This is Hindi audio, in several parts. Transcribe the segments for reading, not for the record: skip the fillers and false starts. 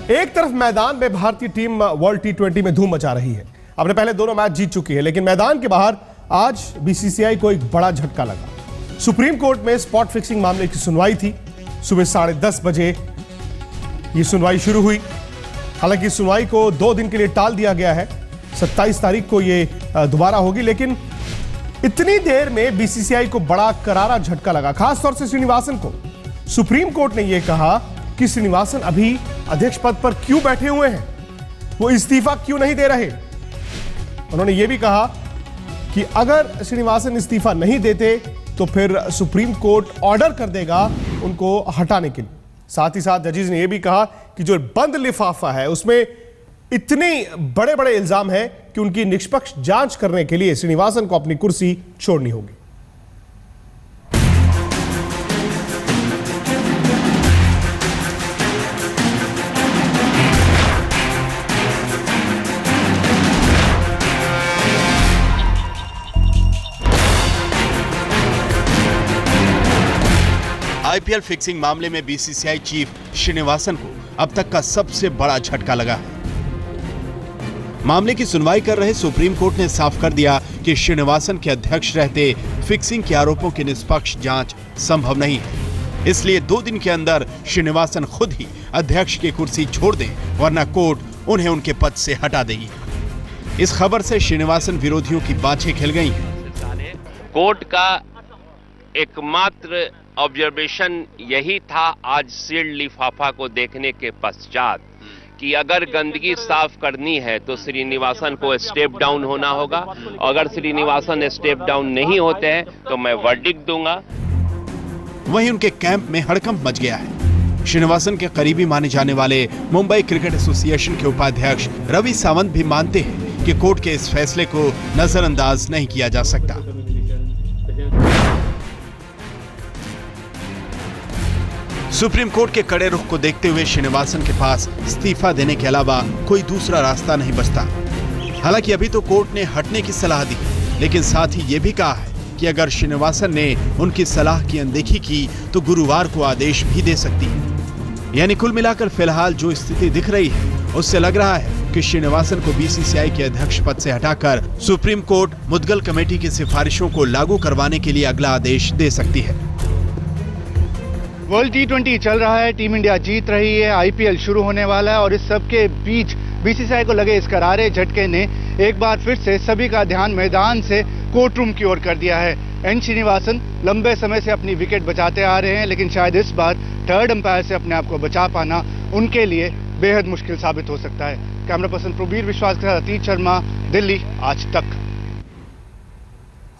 एक तरफ मैदान में भारतीय टीम वर्ल्ड टी20 में धूम मचा रही है। अपने पहले दोनों मैच जीत चुकी है, लेकिन मैदान के बाहर आज बीसीसीआई को एक बड़ा झटका लगा। सुप्रीम कोर्ट में स्पॉट फिक्सिंग मामले की सुनवाई थी। सुबह 10:30 बजे ये सुनवाई शुरू हुई। हालांकि इस सुनवाई को 2 दिन के लिए टाल दिया गया है। 27 तारीख को ये दोबारा होगी, लेकिन इतनी देर में बीसीसीआई को बड़ा करारा झटका लगा, खासतौर से श्रीनिवासन को। सुप्रीम कोर्ट ने यह कहा कि श्रीनिवासन अभी अध्यक्ष पद पर क्यों बैठे हुए हैं, वो इस्तीफा क्यों नहीं दे रहे। उन्होंने यह भी कहा कि अगर श्रीनिवासन इस्तीफा नहीं देते तो फिर सुप्रीम कोर्ट ऑर्डर कर देगा उनको हटाने के लिए। साथ ही साथ जजेस ने यह भी कहा कि जो बंद लिफाफा है उसमें इतने बड़े बड़े इल्जाम हैं कि उनकी निष्पक्ष जांच करने के लिए श्रीनिवासन को अपनी कुर्सी छोड़नी होगी। आईपीएल फिक्सिंग मामले में बीसीसीआई चीफ श्रीनिवासन को अब तक का सबसे बड़ा झटका लगा है। मामले की सुनवाई कर रहे सुप्रीम कोर्ट ने साफ कर दिया कि श्रीनिवासन के अध्यक्ष रहते फिक्सिंग के आरोपों की निष्पक्ष जांच संभव नहीं है। इसलिए 2 दिन के अंदर श्रीनिवासन खुद ही अध्यक्ष की कुर्सी छोड़ दें, वरना कोर्ट उन्हें उनके पद से हटा देगी। इस खबर से श्रीनिवासन विरोधियों की बाछें खिल गई हैं। कोर्ट का एकमात्र ऑब्जर्वेशन यही था आज सील्ड लिफाफा को देखने के पश्चात कि अगर गंदगी साफ करनी है तो श्रीनिवासन को स्टेप डाउन होना होगा। अगर श्रीनिवासन स्टेप डाउन नहीं होते हैं तो मैं वर्डिक्ट दूंगा। वहीं उनके कैंप में हड़कंप मच गया है। श्रीनिवासन के करीबी माने जाने वाले मुंबई क्रिकेट एसोसिएशन के उपाध्यक्ष रवि सावंत भी मानते हैं कि कोर्ट के इस फैसले को नजरअंदाज नहीं किया जा सकता। सुप्रीम कोर्ट के कड़े रुख को देखते हुए श्रीनिवासन के पास इस्तीफा देने के अलावा कोई दूसरा रास्ता नहीं बचता। हालांकि अभी तो कोर्ट ने हटने की सलाह दी, लेकिन साथ ही ये भी कहा है कि अगर श्रीनिवासन ने उनकी सलाह की अनदेखी की तो गुरुवार को आदेश भी दे सकती है। यानी कुल मिलाकर फिलहाल जो स्थिति दिख रही है उससे लग रहा है कि श्रीनिवासन को बीसीसीआई के अध्यक्ष पद से हटाकर सुप्रीम कोर्ट मुद्गल कमेटी की सिफारिशों को लागू करवाने के लिए अगला आदेश दे सकती है। वर्ल्ड टी20 चल रहा है, टीम इंडिया जीत रही है, आईपीएल शुरू होने वाला है और इस सब के बीच बीसीसीआई को लगे इस करारे झटके ने एक बार फिर से सभी का ध्यान मैदान से कोर्ट रूम की ओर कर दिया है। एन श्रीनिवासन लंबे समय से अपनी विकेट बचाते आ रहे हैं, लेकिन शायद इस बार थर्ड अंपायर से अपने आप को बचा पाना उनके लिए बेहद मुश्किल साबित हो सकता है। कैमरा पर्सन प्रवीर विश्वास के साथ अतीत शर्मा, दिल्ली आज तक।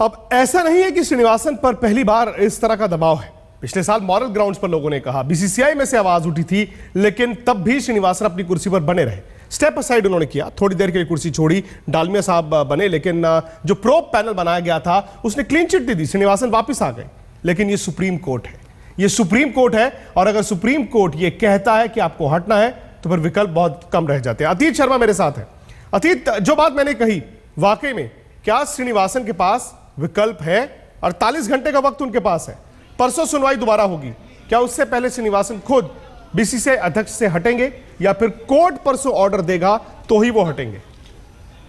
अब ऐसा नहीं है कि श्रीनिवासन पर पहली बार इस तरह का दबाव है। पिछले साल मॉरल ग्राउंड्स पर लोगों ने कहा, बीसीसीआई में से आवाज उठी थी, लेकिन तब भी श्रीनिवासन अपनी कुर्सी पर बने रहे। स्टेप असाइड उन्होंने किया, थोड़ी देर के लिए कुर्सी छोड़ी, डालमिया साहब बने, लेकिन जो प्रोब पैनल बनाया गया था उसने क्लीन चिट दे दी, श्रीनिवासन वापस आ गए। लेकिन ये सुप्रीम कोर्ट है, ये सुप्रीम कोर्ट है, और अगर सुप्रीम कोर्ट ये कहता है कि आपको हटना है तो फिर विकल्प बहुत कम रह जाते हैं। अतीत शर्मा मेरे साथ है। अतीत, जो बात मैंने कही, वाकई में क्या श्रीनिवासन के पास विकल्प है? 48 घंटे का वक्त उनके पास है। परसों सुनवाई दोबारा होगी, क्या उससे पहले श्रीनिवासन खुद बीसीसीआई अध्यक्ष से हटेंगे या फिर कोर्ट परसों ऑर्डर देगा तो ही वो हटेंगे?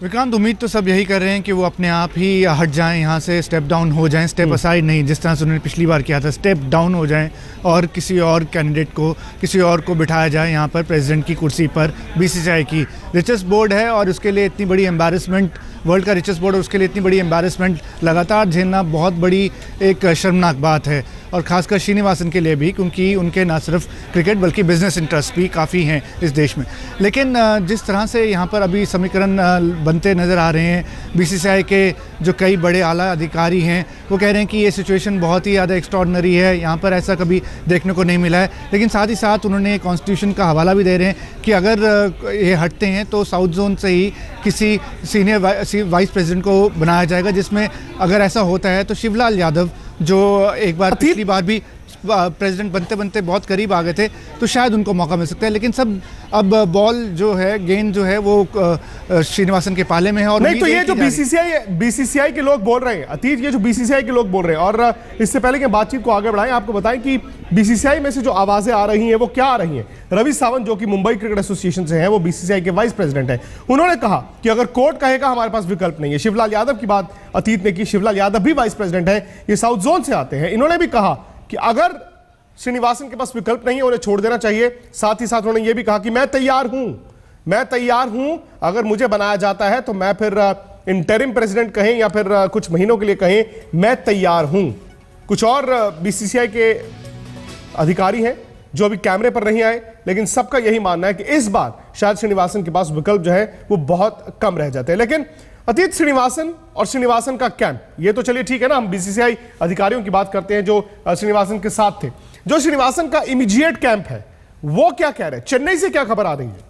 विक्रांत, उम्मीद तो सब यही कर रहे हैं कि वो अपने आप ही हट जाएं, यहाँ से स्टेप डाउन हो जाएं, स्टेप असाइड नहीं, जिस तरह से उन्होंने पिछली बार किया था, स्टेप डाउन हो जाएं और किसी और कैंडिडेट को, किसी और को बिठाया जाए यहाँ पर प्रेसिडेंट की कुर्सी पर। बीसीसीआई की रिचेस्ट बोर्ड है और उसके लिए इतनी बड़ी एम्बैरेसमेंट, वर्ल्ड का रिचेस्ट बोर्ड है, उसके लिए इतनी बड़ी एम्बैरेसमेंट लगातार झेलना बहुत बड़ी एक शर्मनाक बात है, और खासकर श्रीनिवासन के लिए भी, क्योंकि उनके ना सिर्फ क्रिकेट बल्कि बिजनेस इंटरेस्ट भी काफ़ी हैं इस देश में। लेकिन जिस तरह से यहाँ पर अभी समीकरण बनते नज़र आ रहे हैं, बीसीसीआई के जो कई बड़े आला अधिकारी हैं वो कह रहे हैं कि ये सिचुएशन बहुत ही ज़्यादा एक्स्ट्रॉर्डिनरी है, यहाँ पर ऐसा कभी देखने को नहीं मिला है। लेकिन साथ ही साथ उन्होंने कॉन्स्टिट्यूशन का हवाला भी दे रहे हैं कि अगर ये हटते हैं तो साउथ जोन से ही किसी सीनियर वाइस प्रेसिडेंट को बनाया जाएगा, जिसमें अगर ऐसा होता है तो शिवलाल यादव, जो एक बार पिछली बार भी प्रेसिडेंट बनते बनते बहुत करीब आ गए थे तो शायद उनको मौका मिल सकता है, लेकिन सब अब बॉल जो है, गेंद जो है वो श्रीनिवासन के पाले में है। और नहीं तो ये जो बीसीसीआई के लोग बोल रहे हैं अतीत, ये जो बीसीसीआई के लोग बोल रहे हैं, और इससे पहले कि बातचीत को आगे बढ़ाएं आपको बताएं कि बीसीसीआई में से जो आवाजें आ रही हैं वो क्या आ रही हैं। रवि सावंत जो कि मुंबई क्रिकेट एसोसिएशन से हैं, वो बीसीसीआई के वाइस प्रेसिडेंट हैं, उन्होंने कहा कि अगर कोर्ट कहेगा हमारे पास विकल्प नहीं है। शिवलाल यादव की बात अतीत ने की, शिवलाल यादव भी वाइस प्रेसिडेंट है, ये साउथ जोन से आते हैं, इन्होंने भी कहा कि अगर श्रीनिवासन के पास विकल्प नहीं है उन्हें छोड़ देना चाहिए। साथ ही साथ उन्होंने ये भी कहा कि मैं तैयार हूं, अगर मुझे बनाया जाता है तो मैं फिर इंटरिम प्रेसिडेंट कहें या फिर कुछ महीनों के लिए कहें, मैं तैयार हूं। कुछ और बीसीसीआई के अधिकारी हैं जो अभी कैमरे पर नहीं आए, लेकिन सबका यही मानना है कि इस बार शायद श्रीनिवासन के पास विकल्प जो है वो बहुत कम रह जाते हैं। लेकिन अतीत, श्रीनिवासन और श्रीनिवासन का कैंप, ये तो चलिए ठीक है ना, हम बीसीसीआई अधिकारियों की बात करते हैं जो श्रीनिवासन के साथ थे। जो श्रीनिवासन का इमीडिएट कैंप है वो क्या कह रहे हैं? चेन्नई से क्या खबर आ रही है?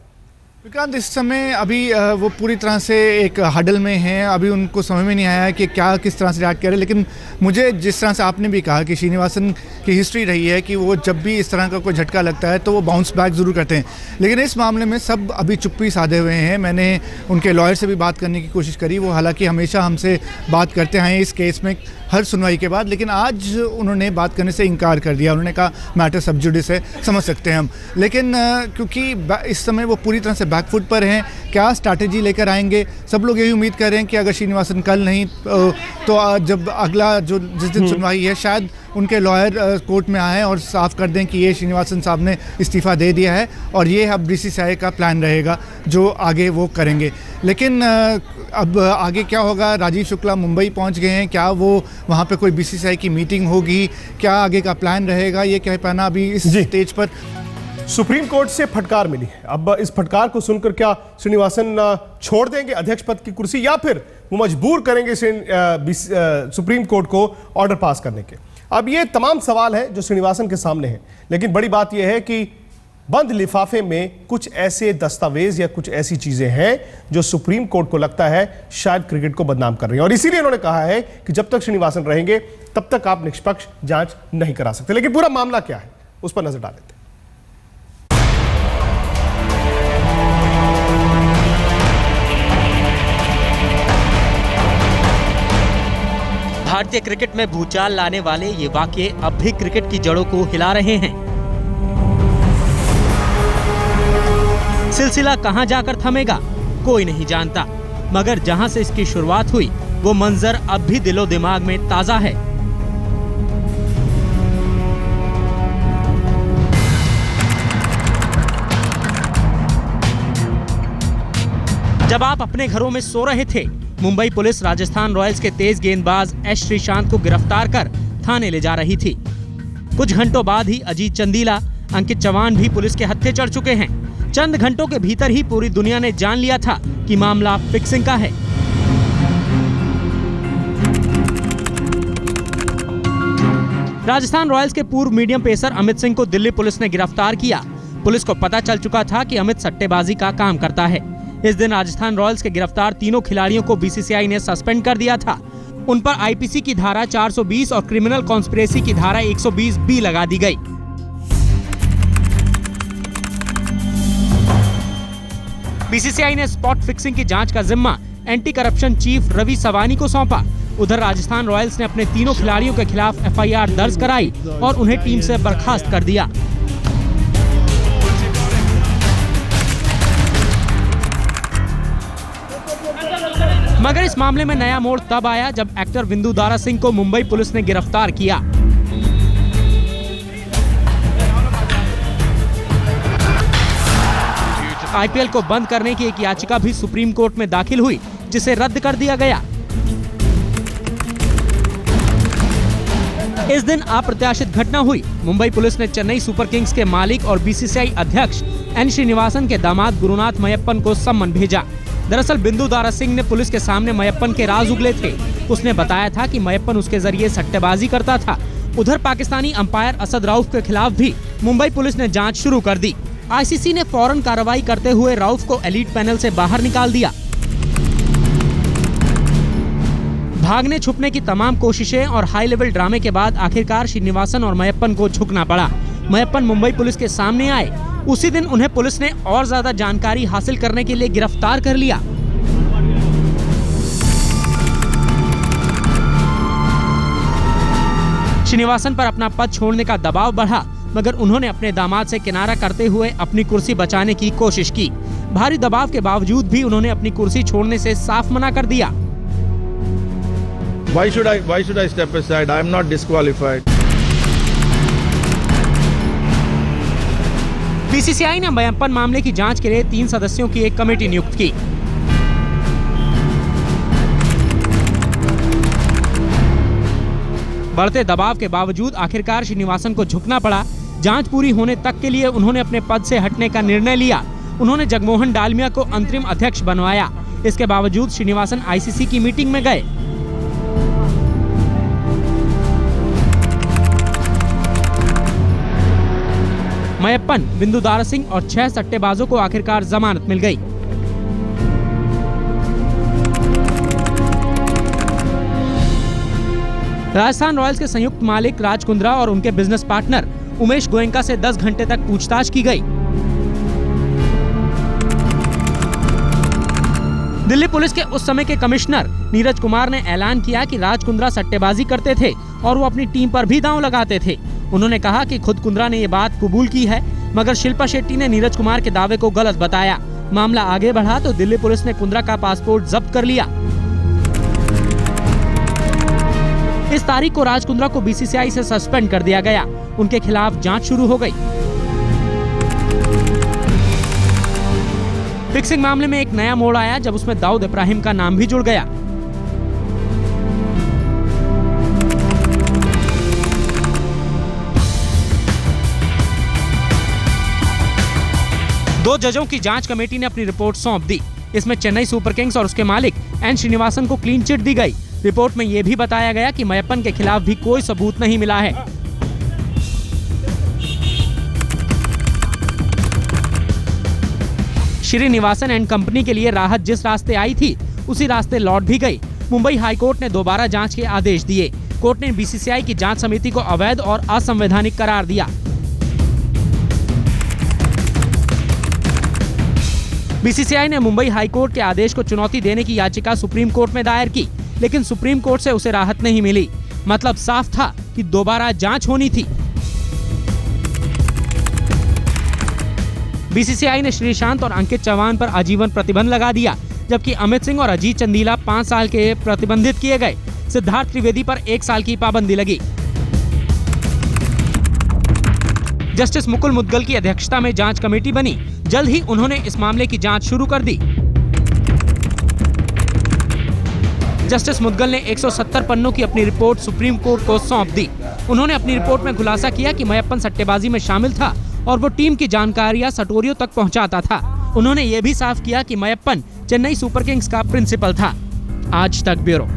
विक्रांत, इस समय अभी वो पूरी तरह से एक हडल में हैं। अभी उनको समझ में नहीं आया है कि क्या किस तरह से रिएक्ट करें। लेकिन मुझे जिस तरह से आपने भी कहा कि श्रीनिवासन की हिस्ट्री रही है कि वो जब भी इस तरह का कोई झटका लगता है तो वो बाउंस बैक ज़रूर करते हैं, लेकिन इस मामले में सब अभी चुप्पी साधे हुए हैं। मैंने उनके लॉयर से भी बात करने की कोशिश करी, वो हालांकि हमेशा हमसे बात करते हैं इस केस में हर सुनवाई के बाद, लेकिन आज उन्होंने बात करने से इनकार कर दिया। उन्होंने कहा मैटर सब जुडिस है, समझ सकते हैं हम, लेकिन क्योंकि इस समय वो पूरी तरह से बैकफुट पर हैं, क्या स्ट्रैटेजी लेकर आएंगे। सब लोग यही उम्मीद कर रहे हैं कि अगर श्रीनिवासन कल नहीं तो जब अगला जो जिस दिन सुनवाई है शायद उनके लॉयर कोर्ट में आए और साफ कर दें कि ये श्रीनिवासन साहब ने इस्तीफ़ा दे दिया है और ये अब बीसीसीआई का प्लान रहेगा जो आगे वो करेंगे। लेकिन अब आगे क्या होगा? राजीव शुक्ला मुंबई पहुंच गए हैं, क्या वो वहाँ पे कोई बीसीसीआई की मीटिंग होगी, क्या आगे का प्लान रहेगा, ये कह पाना अभी इस स्टेज पर। सुप्रीम कोर्ट से फटकार मिली है, अब इस फटकार को सुनकर क्या श्रीनिवासन छोड़ देंगे अध्यक्ष पद की कुर्सी या फिर वो मजबूर करेंगे सुप्रीम कोर्ट को ऑर्डर पास करने के? अब ये तमाम सवाल हैं जो श्रीनिवासन के सामने हैं, लेकिन बड़ी बात यह है कि बंद लिफाफे में कुछ ऐसे दस्तावेज या कुछ ऐसी चीजें हैं जो सुप्रीम कोर्ट को लगता है शायद क्रिकेट को बदनाम कर रही हैं, और इसीलिए उन्होंने कहा है कि जब तक श्रीनिवासन रहेंगे तब तक आप निष्पक्ष जांच नहीं करा सकते। लेकिन पूरा मामला क्या है उस पर नजर डालें। भारतीय क्रिकेट में भूचाल लाने वाले ये वाकये अब भी क्रिकेट की जड़ों को हिला रहे हैं। सिलसिला कहां जाकर थमेगा कोई नहीं जानता, मगर जहां से इसकी शुरुआत हुई वो मंजर अब भी दिलो दिमाग में ताजा है। जब आप अपने घरों में सो रहे थे, मुंबई पुलिस राजस्थान रॉयल्स के तेज गेंदबाज एस श्रीशांत को गिरफ्तार कर थाने ले जा रही थी। कुछ घंटों बाद ही अजीत चंदीला, अंकित चौहान भी पुलिस के हत्थे चढ़ चुके हैं। चंद घंटों के भीतर ही पूरी दुनिया ने जान लिया था कि मामला फिक्सिंग का है। राजस्थान रॉयल्स के पूर्व मीडियम पेसर अमित सिंह को दिल्ली पुलिस ने गिरफ्तार किया। पुलिस को पता चल चुका था कि अमित सट्टेबाजी का काम करता है। इस दिन राजस्थान रॉयल्स के गिरफ्तार तीनों खिलाड़ियों को बीसीसीआई ने सस्पेंड कर दिया था। उन पर आईपीसी की धारा 420 और क्रिमिनल कॉन्स्पिरेसी की धारा 120 लगा दी गई। बीसीसीआई ने स्पॉट फिक्सिंग की जांच का जिम्मा एंटी करप्शन चीफ रवि सवानी को सौंपा। उधर राजस्थान रॉयल्स ने अपने तीनों खिलाड़ियों के खिलाफ एफआईआर दर्ज कराई और उन्हें टीम से बर्खास्त कर दिया। मगर इस मामले में नया मोड़ तब आया जब एक्टर विंदु दारा सिंह को मुंबई पुलिस ने गिरफ्तार किया। आईपीएल को बंद करने की एक याचिका भी सुप्रीम कोर्ट में दाखिल हुई, जिसे रद्द कर दिया गया। इस दिन अप्रत्याशित घटना हुई। मुंबई पुलिस ने चेन्नई सुपर किंग्स के मालिक और बीसीसीआई अध्यक्ष एन श्रीनिवासन के दामाद गुरुनाथ मयप्पन को सम्मन भेजा। दरअसल बिंदु दारा सिंह ने पुलिस के सामने मयप्पन के राज उगले थे। उसने बताया था कि मयप्पन उसके जरिए सट्टेबाजी करता था। उधर पाकिस्तानी अंपायर असद रऊफ के खिलाफ भी मुंबई पुलिस ने जांच शुरू कर दी। आईसीसी ने फौरन कार्रवाई करते हुए रऊफ को एलीट पैनल से बाहर निकाल दिया। भागने छुपने की तमाम कोशिशें और हाई लेवल ड्रामे के बाद आखिरकार श्रीनिवासन और मयप्पन को झुकना पड़ा। मयप्पन मुंबई पुलिस के सामने आए। उसी दिन उन्हें पुलिस ने और ज्यादा जानकारी हासिल करने के लिए गिरफ्तार कर लिया। श्रीनिवासन पर अपना पद छोड़ने का दबाव बढ़ा, मगर उन्होंने अपने दामाद से किनारा करते हुए अपनी कुर्सी बचाने की कोशिश की। भारी दबाव के बावजूद भी उन्होंने अपनी कुर्सी छोड़ने से साफ मना कर दिया। Why should I step aside? I am not disqualified. BCCI ने मयप्पन मामले की जांच के लिए 3 सदस्यों की एक कमेटी नियुक्त की। बढ़ते दबाव के बावजूद आखिरकार श्रीनिवासन को झुकना पड़ा। जांच पूरी होने तक के लिए उन्होंने अपने पद से हटने का निर्णय लिया। उन्होंने जगमोहन डालमिया को अंतरिम अध्यक्ष बनवाया। इसके बावजूद श्रीनिवासन आईसीसी की मीटिंग में गए। मयप्पन, बिंदु दारासिंह और 6 सट्टेबाजों को आखिरकार जमानत मिल गई। राजस्थान रॉयल्स के संयुक्त मालिक राज कुंद्रा और उनके बिजनेस पार्टनर उमेश गोयनका से 10 घंटे तक पूछताछ की गई। दिल्ली पुलिस के उस समय के कमिश्नर नीरज कुमार ने ऐलान किया कि राज कुंद्रा सट्टेबाजी करते थे और वो अपनी टीम पर भी दांव लगाते थे। उन्होंने कहा कि खुद कुंद्रा ने ये बात कबूल की है, मगर शिल्पा शेट्टी ने नीरज कुमार के दावे को गलत बताया। मामला आगे बढ़ा तो दिल्ली पुलिस ने कुंद्रा का पासपोर्ट जब्त कर लिया। इस तारीख को राज कुंद्रा को बीसीसीआई से सस्पेंड कर दिया गया। उनके खिलाफ जांच शुरू हो गई। फिक्सिंग मामले में एक नया मोड़ आया जब उसमें दाऊद इब्राहिम का नाम भी जुड़ गया। दो जजों की जांच कमेटी ने अपनी रिपोर्ट सौंप दी। इसमें चेन्नई सुपर किंग्स और उसके मालिक एन श्रीनिवासन को क्लीन चिट दी गई। रिपोर्ट में यह भी बताया गया कि मयप्पन के खिलाफ भी कोई सबूत नहीं मिला है। श्रीनिवासन एंड कंपनी के लिए राहत जिस रास्ते आई थी उसी रास्ते लौट भी गई। मुंबई हाईकोर्ट ने दोबारा जांच के आदेश दिए। कोर्ट ने बीसीसीआई की जांच समिति को अवैध और असंवैधानिक करार दिया। बीसीसीआई ने मुंबई हाईकोर्ट के आदेश को चुनौती देने की याचिका सुप्रीम कोर्ट में दायर की, लेकिन सुप्रीम कोर्ट से उसे राहत नहीं मिली। मतलब साफ था कि दोबारा जांच होनी थी। बीसीसीआई ने श्रीशांत और अंकित चौहान पर आजीवन प्रतिबंध लगा दिया, जबकि अमित सिंह और अजीत चंदीला 5 साल के प्रतिबंधित किए गए। सिद्धार्थ त्रिवेदी पर 1 साल की पाबंदी लगी। जस्टिस मुकुल मुद्गल की अध्यक्षता में जांच कमेटी बनी। जल्द ही उन्होंने इस मामले की जांच शुरू कर दी। जस्टिस मुद्गल ने 170 पन्नों की अपनी रिपोर्ट सुप्रीम कोर्ट को सौंप दी। उन्होंने अपनी रिपोर्ट में खुलासा किया कि मयप्पन सट्टेबाजी में शामिल था और वो टीम की जानकारियां सटोरियों तक पहुंचाता था। उन्होंने ये भी साफ किया कि मयप्पन चेन्नई सुपर किंग्स का प्रिंसिपल था। आज तक ब्यूरो।